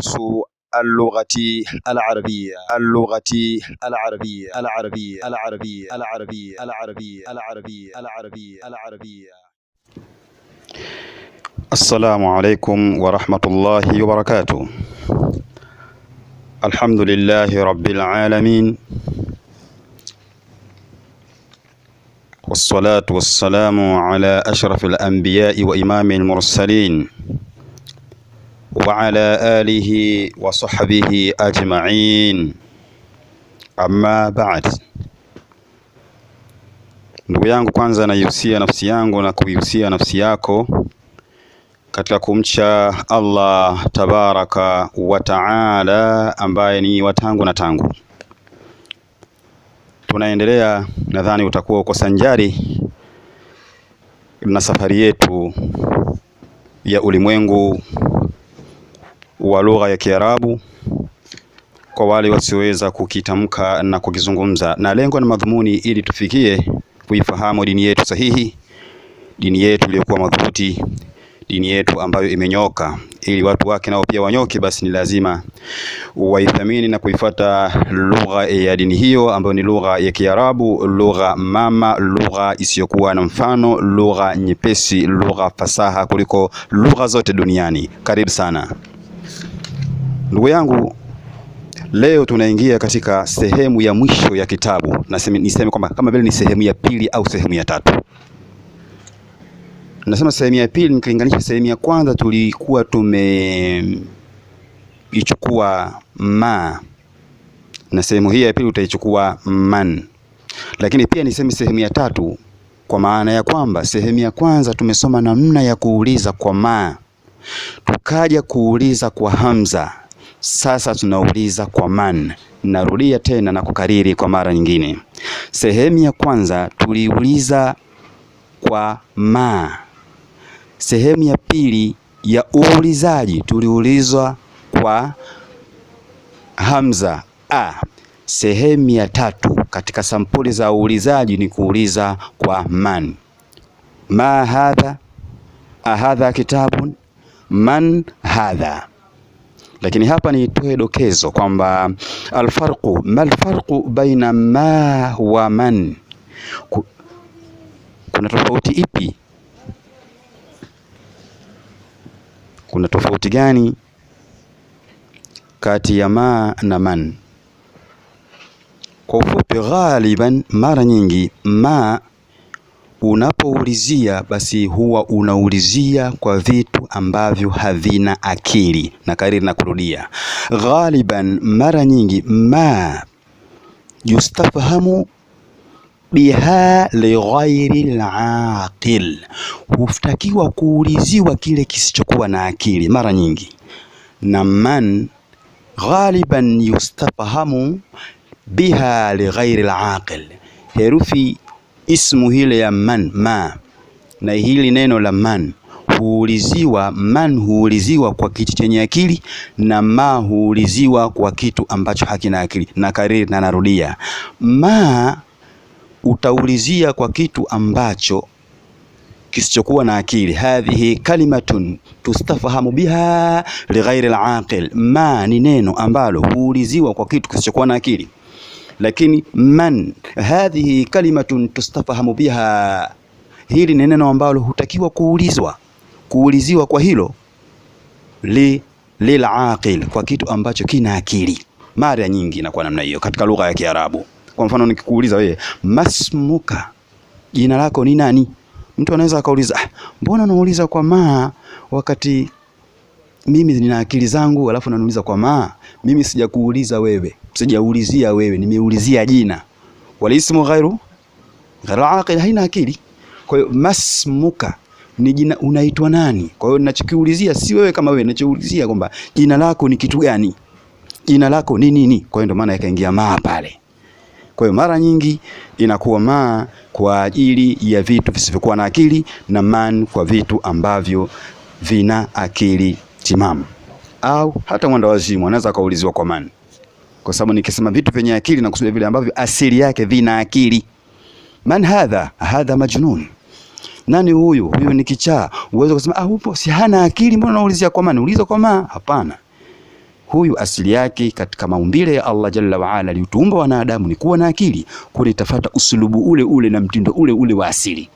دروس اللغة العربية السلام عليكم ورحمة الله وبركاته. الحمد لله رب العالمين، والصلاة والسلام على أشرف الأنبياء وإمام المرسلين وعلى آله وصحبه أجمعين، amma ba'd. Ndugu yangu, kwanza naihusia nafsi yangu na kuihusia nafsi yako katika kumcha Allah tabaraka wa taala, ambaye ni watangu na tangu. Tunaendelea, nadhani utakuwa uko sanjari na safari yetu ya ulimwengu wa lugha ya Kiarabu kwa wale wasioweza kukitamka na kukizungumza, na lengo na madhumuni ili tufikie kuifahamu dini yetu sahihi, dini yetu iliyokuwa madhubuti, dini yetu ambayo imenyoka. Ili watu wake nao pia wanyoke, basi ni lazima waithamini na kuifuata lugha ya dini hiyo ambayo ni lugha ya Kiarabu, lugha mama, lugha isiyokuwa na mfano, lugha nyepesi, lugha fasaha kuliko lugha zote duniani. Karibu sana ndugu yangu. Leo tunaingia katika sehemu ya mwisho ya kitabu, na niseme kwamba kama vile ni sehemu ya pili au sehemu ya tatu. Nasema sehemu ya pili nikilinganisha sehemu ya kwanza, tulikuwa tumeichukua ma, na sehemu hii ya pili utaichukua man. Lakini pia niseme sehemu ya tatu kwa maana ya kwamba sehemu ya kwanza tumesoma namna ya kuuliza kwa ma, tukaja kuuliza kwa hamza. Sasa tunauliza kwa man. Narudia tena na kukariri kwa mara nyingine. Sehemu ya kwanza tuliuliza kwa ma. Sehemu ya pili ya uulizaji tuliulizwa kwa hamza a. Sehemu ya tatu katika sampuli za uulizaji ni kuuliza kwa man. Ma hadha, ahadha kitabun, man hadha. Lakini hapa nitoe dokezo kwamba malfarqu baina ma wa man. Kuna tofauti ipi? Kuna tofauti gani kati ya ma na man? Kwa ufupi, ghaliban, mara nyingi ma unapoulizia basi huwa unaulizia kwa vitu ambavyo havina akili. Na kariri na kurudia, ghaliban, mara nyingi, ma yustafhamu biha li ghairi al-aqil, huftakiwa kuuliziwa kile kisichokuwa na akili mara nyingi. Na man ghaliban yustafhamu biha li ghairi al-aqil, herufi ismu hile ya man, ma, na hili neno la man huuliziwa. Man huuliziwa kwa kitu chenye akili, na ma huuliziwa kwa kitu ambacho hakina akili. Na kariri na narudia, ma utaulizia kwa kitu ambacho kisichokuwa na akili. Hadhihi kalimatun tustafahamu biha li ghairi al-aqil. Ma ni neno ambalo huuliziwa kwa kitu kisichokuwa na akili. Lakini man, hadhihi kalimatun tustafahamu biha, hili ni neno ambalo hutakiwa kuuliziwa kwa hilo lilaqil, kwa kitu ambacho kina akili. Mara nyingi inakuwa namna hiyo katika lugha ya Kiarabu. Kwa mfano, nikikuuliza wewe, masmuka, jina lako ni nani? Mtu anaweza akauliza, mbona unauliza kwa ma wakati mimi nina akili zangu, alafu nanuliza kwa ma? Mimi sijakuuliza wewe, sijaulizia wewe, nimeulizia jina. Walismu ghairu aqil, haina akili. Kwa hiyo masmuka ni jina, unaitwa nani. Kwa hiyo ninachokiulizia si wewe kama wewe, ninachoulizia kwamba jina lako ni kitu gani, jina lako ni nini. Kwa hiyo ndio maana yakaingia ma pale. Kwa hiyo mara nyingi inakuwa ma kwa ajili ya vitu visivyokuwa na akili, na man kwa vitu ambavyo vina akili timamu. Au hata mwenda wazimu anaweza kauliziwa kwa man, kwa sababu nikisema vitu vyenye akili na kusudia vile ambavyo asili yake vina akili. Man hadha, hadha majnun, nani huyu? Huyu ni kichaa. Uweze kusema upo si hana akili, mbona unaulizia kwa man? Uliza kwa ma. Hapana, huyu asili yake katika maumbile ya Allah jalla wa ala aliutumba wanadamu ni kuwa na akili, kwa itafuata usulubu ule ule na mtindo ule ule wa asili.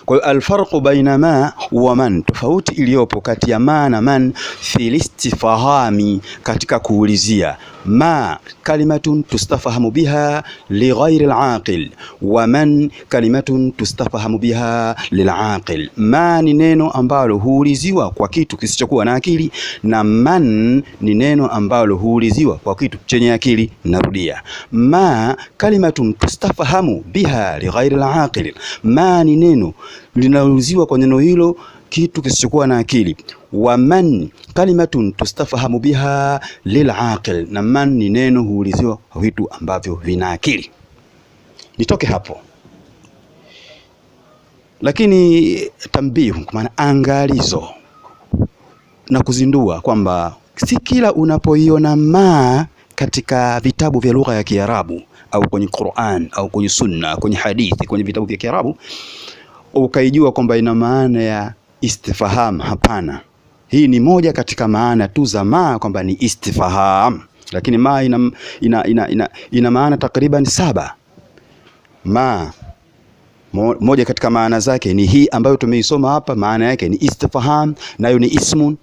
Kwa hiyo alfarqu baina ma wa man, tofauti iliyopo kati ya ma na man fil istifhami, katika kuulizia. Ma kalimatun tustafahamu biha li ghairi al-aqil, wa man kalimatun tustafahamu biha lil aqil. Ma ni neno ambalo huuliziwa kwa kitu kisichokuwa na akili, na man ni neno ambalo huuliziwa kwa kitu chenye akili. Narudia, ma kalimatun tustafahamu biha li ghairi al-aqil, ma ni neno linauliziwa kwa neno hilo kitu kisichokuwa na akili. Wa man kalimatun tustafahamu biha lil aqil, na man ni neno huuliziwa kwa vitu ambavyo vina akili. Nitoke hapo, lakini tambihu, kwa maana angalizo na kuzindua kwamba si kila unapoiona ma katika vitabu vya lugha ya Kiarabu au kwenye Qur'an au kwenye Sunna, kwenye hadithi, kwenye vitabu vya Kiarabu ukaijua kwamba ina maana ya istifham. Hapana, hii ni moja katika maana tu za ma, kwamba ni istifham, lakini ma ina maana takriban 7. Ma moja katika maana zake ni hii ambayo tumeisoma hapa, maana yake ni istifham, nayo ni ismu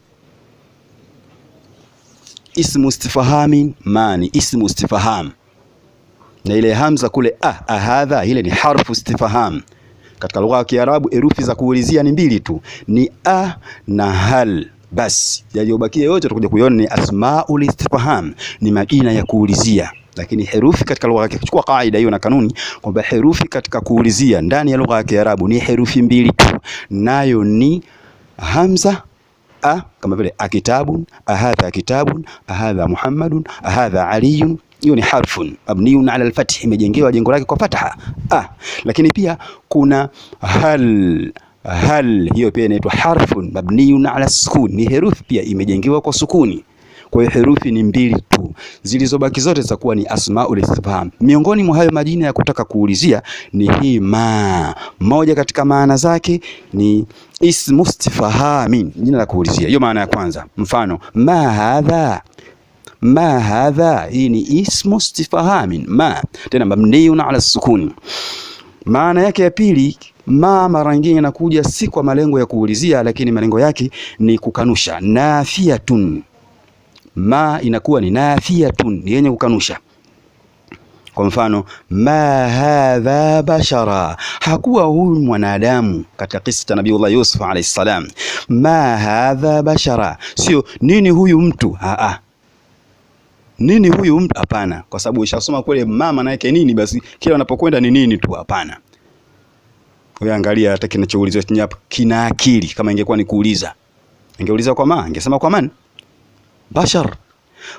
istifhamin. Ma ni ismu istifham, na ile hamza kule hadha, ile ni harfu istifham. Katika lugha ya Kiarabu herufi za kuulizia ni mbili tu, ni a na hal. Basi yaliyobakia yote tutakuja kuiona ni asmaul istifham, ni majina ya kuulizia. Lakini herufi katika lugha yake, chukua kaida hiyo na kanuni kwamba herufi katika kuulizia ndani ya lugha ya Kiarabu ni herufi mbili tu, nayo ni hamza kama vile akitabun, ahadha kitabun, ahadha muhammadun, ahadha aliyun. Hiyo ni harfun mabniun ala al-fath, imejengewa jengo lake kwa fatha Lakini pia kuna hal, hiyo pia inaitwa harfun mabniun ala sukun, ni herufi pia imejengewa kwa sukuni. Kwa hiyo herufi ni mbili tu, zilizobaki zote zitakuwa ni asmaul istifham. Miongoni mwa hayo majina ya kutaka kuulizia ni hii ma. Moja katika maana zake ni ismu istifhamin, jina la kuulizia. Hiyo maana ya kwanza. Mfano, ma hadha, ma hadha, hii ni ismu istifhamin, ma tena mabniun ala sukuni. Maana yake ya pili, ma mara nyingine inakuja si kwa malengo ya kuulizia, lakini malengo yake ni kukanusha. Nafiyatun, ma inakuwa ni nafiyatun, ni yenye kukanusha. Kwa mfano, ma hadha bashara, hakuwa huyu mwanadamu. Katika kisa cha Nabii Yusuf alayhi salam, ma hadha bashara, sio nini huyu mtu. Nini huyu mtu, hapana, kwa sababu ushasoma kule mama na yake nini, basi kila unapokwenda ni nini tu, hapana. Wewe angalia hata kinachoulizwa chini hapo kina akili. Kama ingekuwa ni kuuliza, ingeuliza kwa ma, ingesema kwa man, bashar.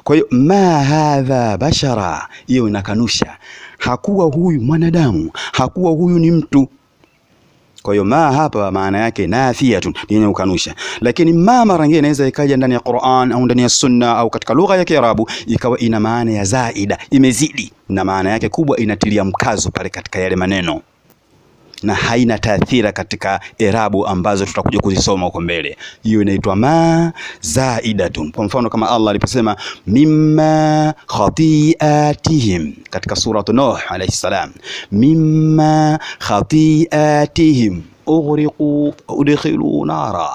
Kwa hiyo ma hadha bashara, hiyo inakanusha hakuwa huyu mwanadamu, hakuwa huyu ni mtu. Kwa hiyo ma hapa maana yake nafiyatun, yenye kukanusha. Lakini ma mara nyingine inaweza ikaja ndani ya Qur'an au ndani ya Sunna au katika lugha ya Kiarabu ikawa ina maana ya zaida, imezidi, na maana yake kubwa inatilia mkazo pale katika yale maneno, na haina taathira katika irabu ambazo tutakuja kuzisoma huko mbele. Hiyo inaitwa ma zaidatun. Kwa mfano kama Allah aliposema mimma khati'atihim katika suratu Nuh alayhi salam, mimma khati'atihim ughriqu udkhilu nara,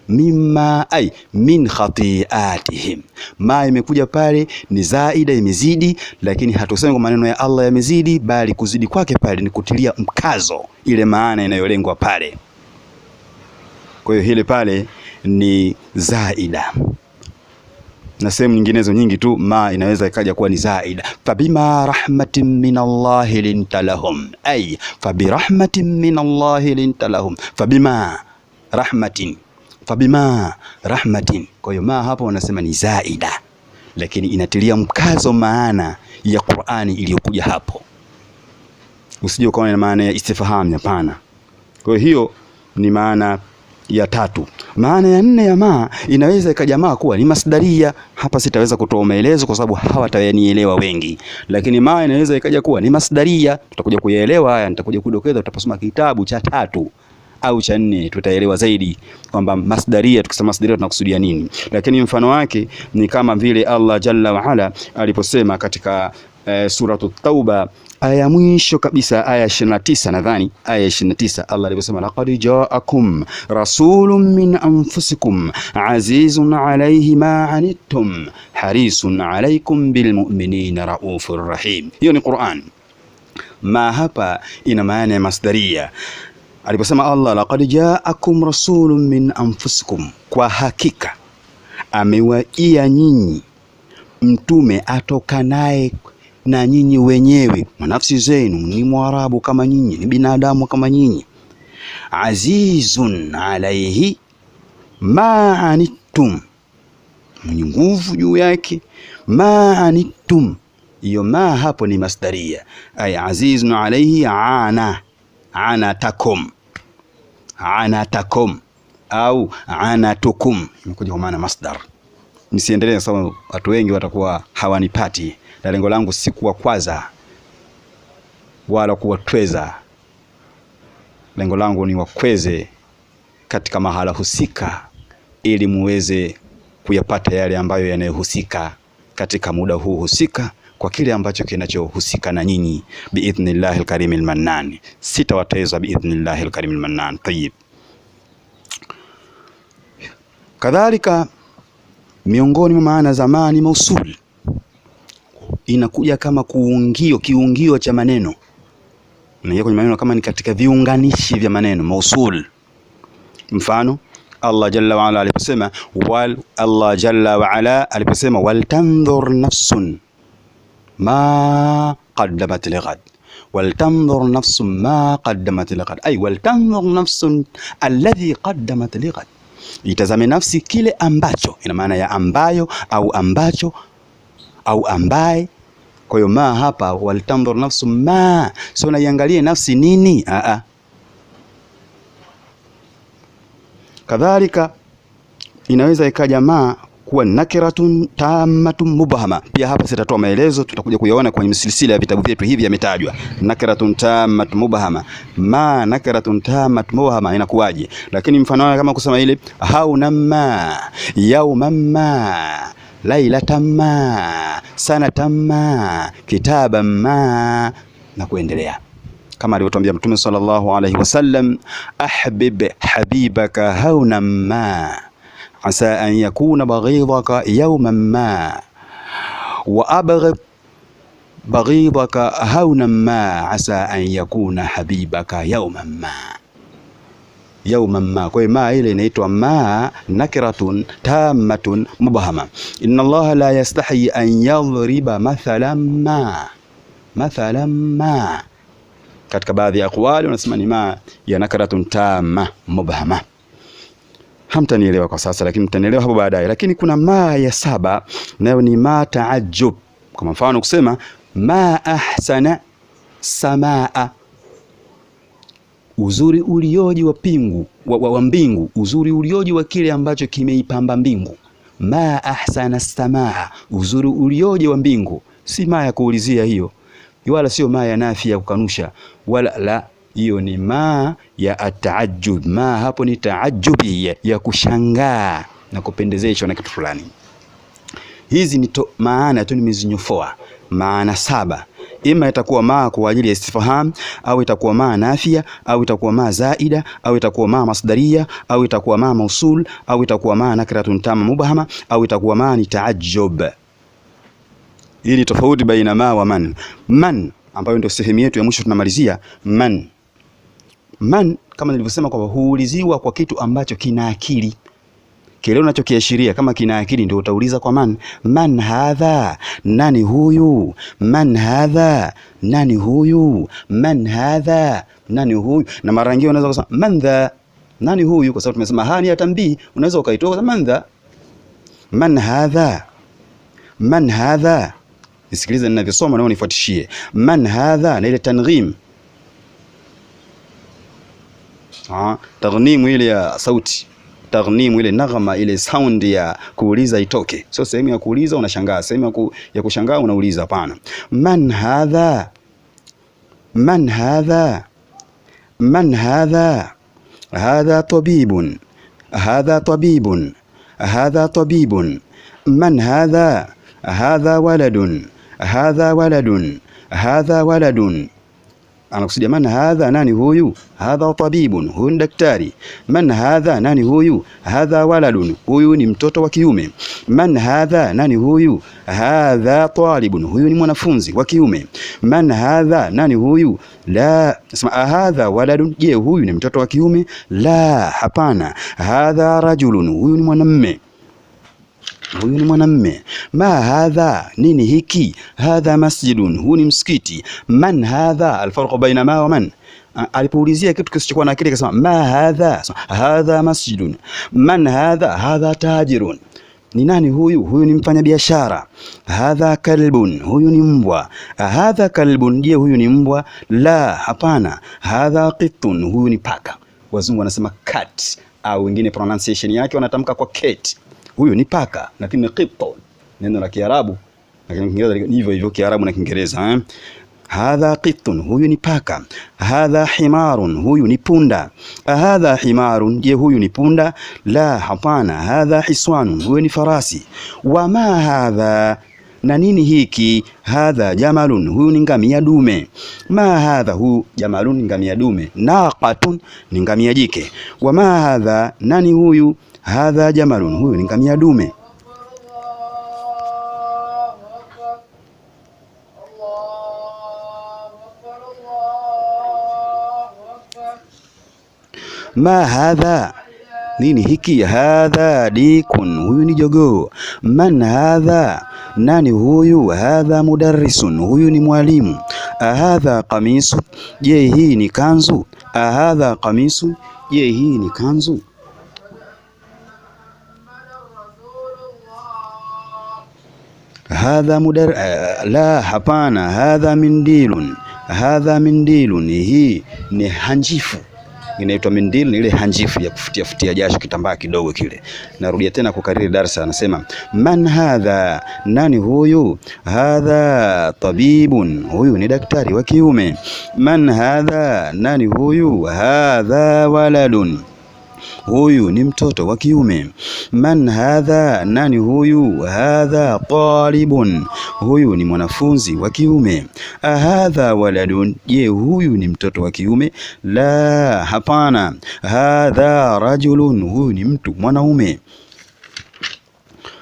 mimma ay min khati'atihim. Ma imekuja pale ni zaida, imezidi, lakini hatusemi kwa maneno ya Allah yamezidi, bali kuzidi kwake pale ni kutilia mkazo ile maana inayolengwa pale. Kwa hiyo hile pale ni zaida, na sehemu nyinginezo nyingi tu ma inaweza ikaja kuwa ni zaida. Fabima rahmatin min Allah linta lahum, ay fabirahmatin min Allah linta lahum, fabima rahmatin, fabima rahmatin. Kwa hiyo ma hapo wanasema ni zaida, lakini inatilia mkazo maana ya Qur'ani iliyokuja hapo. Usije ukaona na maana ya istifham, hapana. Kwa hiyo ni maana ya tatu. Maana ya nne ya ma inaweza ikajamaa kuwa ni masdaria. Hapa sitaweza kutoa maelezo kwa sababu hawatanielewa wengi, lakini ma inaweza ikaja kuwa ni masdaria. Tutakuja kuyaelewa haya, nitakuja kudokeza utaposoma kitabu cha tatu au cha 4 tutaelewa zaidi kwamba masdaria, tukisema masdaria tunakusudia nini. Lakini mfano wake ni kama vile Allah Jalla wa Ala aliposema katika suratu Tauba aya mwisho kabisa, aya 29 nadhani, aya 29, Allah aliposema laqad ja'akum rasulun min anfusikum azizun alayhi ma anittum harisun alaykum bil mu'minina raufur rahim. Hiyo ni Qur'an. Ma hapa ina maana ya masdaria. Aliposema Allah laqad ja'akum rasulun min anfusikum, kwa hakika amewajia nyinyi mtume atokanaye na nyinyi wenyewe, nafsi zenu, ni Mwarabu kama nyinyi, ni binadamu kama nyinyi. Azizun alayhi ma anittum, mwenye nguvu juu yake. Ma anittum, hiyo ma hapo ni masdaria, ay azizun alayhi anatakum au anatukum, imekuja kwa maana masdar. Nisiendelee sababu watu wengi watakuwa hawanipati, na lengo langu si kuwakwaza wala kuwatweza. Lengo langu ni wakweze katika mahala husika, ili muweze kuyapata yale ambayo yanayohusika katika muda huu husika, kwa kile ambacho kinachohusika na nyinyi biidhnillahil karimil mannan. Sitawateza biidhnillahil karimil mannan. Tayib, kadhalika miongoni mwa maana za ma ni mausul, inakuja kama kiungio cha maneno. Inaingia kwenye maneno kama ni katika viunganishi vya maneno, mausul. Mfano Allah Jalla wa Ala aliposema wal tanzur nafsun ma qaddamat lighad, wal tanzur nafsun ma qaddamat lighad, ay wal tanzur nafsun alladhi qaddamat lighad, itazame nafsi kile ambacho, ina maana ya ambayo au ambacho au ambaye. Kwa hiyo ma hapa wal tanzur nafsu ma, sio naiangalie nafsi nini. Kadhalika inaweza ikaja ma kuwa nakiratun tammatun mubhama. Pia hapa sitatoa maelezo, tutakuja kuyaona kwenye silsila ya vitabu vyetu hivi yametajwa. Nakiratun tammatun mubhama, ma nakiratun tammatun mubhama inakuwaje? Lakini mfano wake kama kusema ile haunam ma, yawman ma, lailatan ma, sanatan ma, kitaban ma, na kuendelea, kama alivyotuambia Mtume sallallahu alaihi wasallam, ahbib habibaka haunam ma, asa an yakuna baghidaka yawman ma, wa abghid baghidaka haunam ma, asa an yakuna habibaka yawman ma. Yawman ma, kwa ma ile inaitwa ma nakiratun tammatun mubhama. Inna Allah la yastahi an yadhriba mathalan ma. Katika baadhi ya aqwali wanasema ni ma ya nakiratun tamma mubhama. Hamtanielewa kwa sasa, lakini mtanielewa hapo baadaye. Lakini kuna ma ya 7, nayo ni ma taajjub. Kwa mfano kusema ma ahsana samaa, uzuri ulioje wa pingu wa mbingu, uzuri ulioje wa kile ambacho kimeipamba mbingu. Ma ahsana samaa, uzuri ulioje wa mbingu. Si ma ya kuulizia hiyo, wala sio ma ya nafi ya kukanusha, wala la, hiyo ni ma ya ataajjub. Ma hapo ni taajubi, ya kushangaa na kupendezeshwa na kitu fulani. Hizi ni maana tu nimezinyofoa, maana 7. Ima itakuwa ma kwa ajili ya istifham, au itakuwa ma nafia, au itakuwa ma zaida, au itakuwa ma masdaria, au itakuwa ma mausul, au itakuwa ma nakiratun tamma mubhama, au itakuwa ma ni taajjub. Hii ni tofauti baina ma wa man. Man ambayo ndio sehemu yetu ya mwisho tunamalizia. Man kama nilivyosema kwamba huuliziwa kwa kitu ambacho kina akili. Kile unachokiashiria kama kina akili ndio utauliza kwa man. Man hadha, nani huyu? Man hadha, nani huyu? Man hadha, nani huyu? Na mara nyingine unaweza kusema man dha, nani huyu, kwa sababu tumesema hani ya tambii, unaweza ukaitoa man dha. Man hadha, man hadha. Nisikilize ninavyosoma na unifuatishie. Man hadha na ile tanghim, taghnimu ile ya sauti, taghnimu ile naghma, ile sound ya kuuliza itoke. Sio sehemu ya kuuliza unashangaa, sehemu ya kushangaa unauliza. Hapana. Man hadha, man hadha, man hadha. hadha tabibun, hadha tabibun, hadha tabibun. Man hadha, hadha waladun, hadha waladun, hadha waladun. Anakusudia man hadha, nani huyu? Hadha tabibun, huyu ni daktari. Man hadha, nani huyu? Hadha waladun, huyu ni mtoto wa kiume. Man hadha, nani huyu? Hadha talibun, huyu ni mwanafunzi wa kiume. Man hadha, nani huyu? La, sema hadha waladun, je huyu ni mtoto wa kiume? La, hapana. Hadha rajulun, huyu ni mwanamume. Huyu ni mwanamume. Ma hadha, nini hiki? Hadha masjidun, huu ni msikiti. Man hadha, alfarqu baina ma wa man. Alipoulizia kitu kisichokuwa na akili akasema ma hadha, hadha masjidun. Man hadha, hadha tajirun. Ni nani huyu? Huyu ni mfanyabiashara. Hadha kalbun, huyu ni mbwa. Hadha kalbun, je huyu ni mbwa? La, hapana. Hadha qittun, huyu ni paka. Wazungu wanasema cat, au wengine pronunciation yake wanatamka kwa cat. Huyu ni paka, lakini qitto neno la Kiarabu, lakini Kiingereza hivyo hivyo, Kiarabu na Kiingereza. Hadha qittun, huyu ni paka. Hadha himarun, huyu ni punda. Hadha himarun, je huyu ni punda? La, hapana. Hadha hiswanun, huyu ni farasi. Wama hadha, na nini hiki? Hadha jamalun, huyu ni ngamia dume. Ma hadha, huyu jamalun ni ngamia dume. Naqatun, ni ngamia jike. Wama hadha, nani huyu? Hadha jamalun, huyu ni ngamia dume. Ma hadha, nini hiki? Hadha dikun, huyu ni jogoo. Man hadha, nani huyu? Hadha mudarrisun, huyu ni mwalimu. Hadha qamisu, je hii ni kanzu? Hadha qamisu, je hii ni kanzu? Hadha la, hapana. Hadha mindilun, hadha mindilun, hii ni hanjifu. Inaitwa mindil, ni ile hanjifu ya kufutia futia jasho, kitambaa kidogo kile. Narudia tena kukariri darasa, anasema man hadha, nani huyu? Hadha tabibun, huyu ni daktari wa kiume. Man hadha, nani huyu? Hadha waladun, huyu ni mtoto wa kiume. Man hadha, nani huyu? Hadha talibun, huyu ni mwanafunzi wa kiume. Hadha waladun, je huyu ni mtoto wa kiume? La, hapana. Hadha rajulun, huyu ni mtu mwanaume.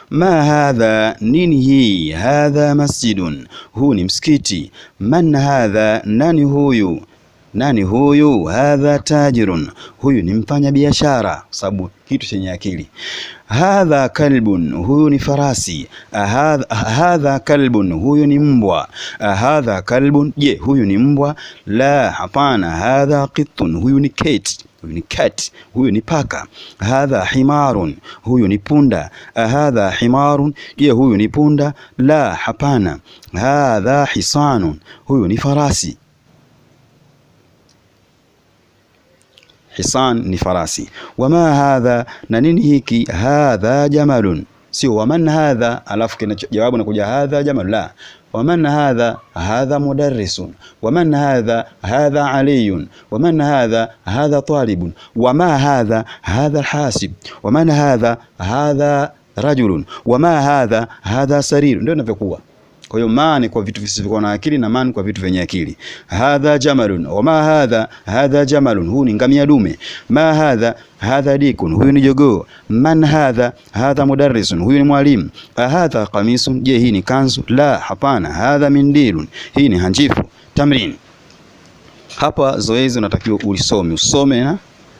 Ma hadha, nini hii? Hadha masjidun, huu ni msikiti. Man hadha, nani huyu? Nani huyu? Hadha tajirun, huyu ni mfanya biashara, sababu kitu chenye akili. Hadha kalbun, huyu ni farasi. Hadha kalbun, huyu ni mbwa. Hadha kalbun, je huyu ni mbwa? La, hapana. Hadha qittun, huyu ni cat. Huyu ni cat, huyu ni paka. Hadha himarun, huyu ni punda. Hadha himarun, je huyu ni punda? La, hapana. Hadha hisanun, huyu ni farasi. Hisan ni farasi. Wama hadha, na nini hiki? Hadha jamalun, sio waman hadha alafu kina jawabu na kuja hadha jamal. La, waman hadha, hadha mudarrisun. Waman hadha, hadha aliyun. Waman hadha, hadha talibun. Wama hadha, hadha alhasib. Waman hadha, hadha rajulun. Wama hadha, hadha sarir. Ndio inavyokuwa. Kwa hiyo ma ni kwa vitu visivyokuwa na akili na man kwa vitu vyenye akili. Hadha jamalun, wama hadha, hadha jamalun, huyu ni ngamia dume. Ma hadha, hadha dikun, huyu ni jogoo. Man hadha, hadha mudarrisun, huyu ni mwalimu. Hadha qamisun, je hii ni kanzu? La, hapana. Hadha mindilun, hii ni hanjifu. Tamrin. Hapa zoezi unatakiwa ulisome, usome na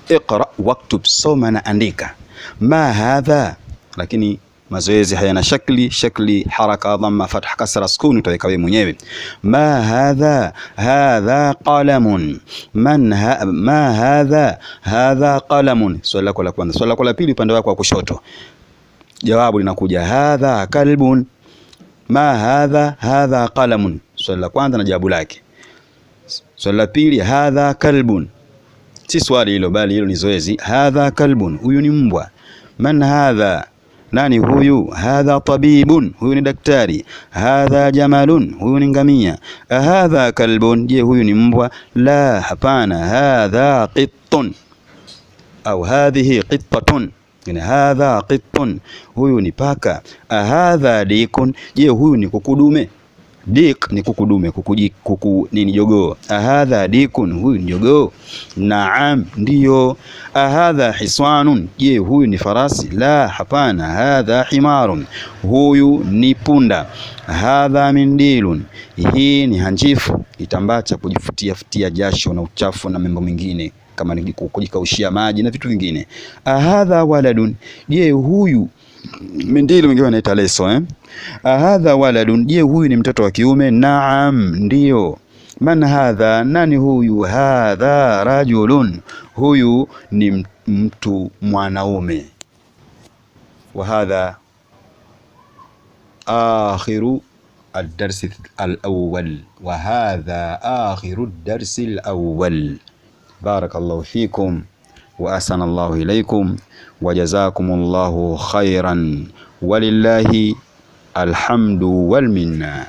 iqra waktub, soma na andika. Ma hadha, lakini mazoezi hayana shakli haraka dhamma fatha kasra sukun, utaweka wewe mwenyewe. Ma hadha, hadha qalamun. Ma hadha, hadha qalamun. Swali lako la kwanza. Swali lako la pili upande wako wa kushoto, jawabu linakuja hadha kalbun. Ma hadha, hadha qalamun. Swali la kwanza na jawabu lake. Swali la pili hadha kalbun, si swali hilo bali hilo ni zoezi. Hadha kalbun, huyu ni mbwa. Man hadha, nani huyu? Hadha tabibun, huyu ni daktari. Hadha jamalun, huyu ni ngamia. Hadha kalbun, je huyu ni mbwa? La, hapana. Hadha qittun. au hadhihi qittatun, yani hadha qittun, huyu ni paka. Ahadha dikun, je huyu ni kukudume. Dik ni kukudume, kuku nini, jogoo. Ahadha dikun, huyu ni jogoo. Naam, ndiyo. Ahadha hiswanun, je huyu ni farasi. La, hapana. Hadha himarun, huyu ni punda. Hadha mindilun, hii ni hanjifu, kitambaa cha kujifutia futia jasho na uchafu na mambo mengine kama ni kujikaushia maji na vitu vingine. Ahadha waladun, je huyu, mindili mwingine anaita leso Ahadha waladun, je huyu ni mtoto wa kiume. Naam, ndio. Man hadha, nani huyu. Hadha rajulun, huyu ni mtu mwanaume. Wa hadha akhiru ad-dars al-awwal, wa hadha akhiru ad-dars al-awwal. Barakallahu fikum wa ahsana Allahu ilaykum wa jazakumullahu khairan, walillahi alhamdu wal minna.